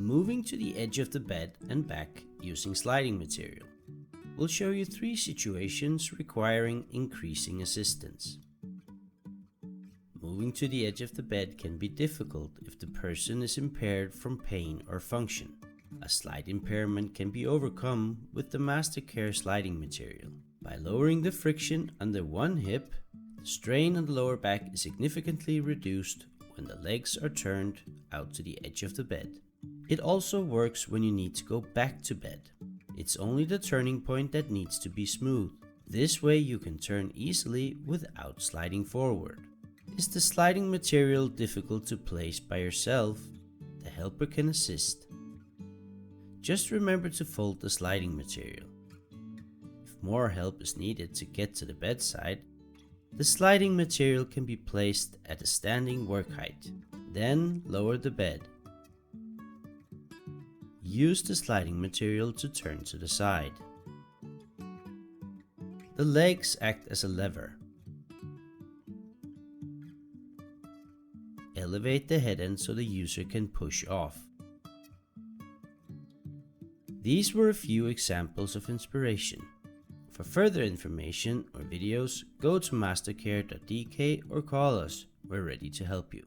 Moving to the edge of the bed and back using sliding material. We'll show you 3 situations requiring increasing assistance. Moving to the edge of the bed can be difficult if the person is impaired from pain or function. A slight impairment can be overcome with the Mastercare sliding material. By lowering the friction under one hip, the strain on the lower back is significantly reduced when the legs are turned out to the edge of the bed. It also works when you need to go back to bed. It's only the turning point that needs to be smooth. This way you can turn easily without sliding forward. Is the sliding material difficult to place by yourself? The helper can assist. Just remember to fold the sliding material. If more help is needed to get to the bedside, the sliding material can be placed at a standing work height. Then lower the bed. Use the sliding material to turn to the side. The legs act as a lever. Elevate the head end so the user can push off. These were a few examples of inspiration. For further information or videos, go to mastercare.dk or call us. We're ready to help you.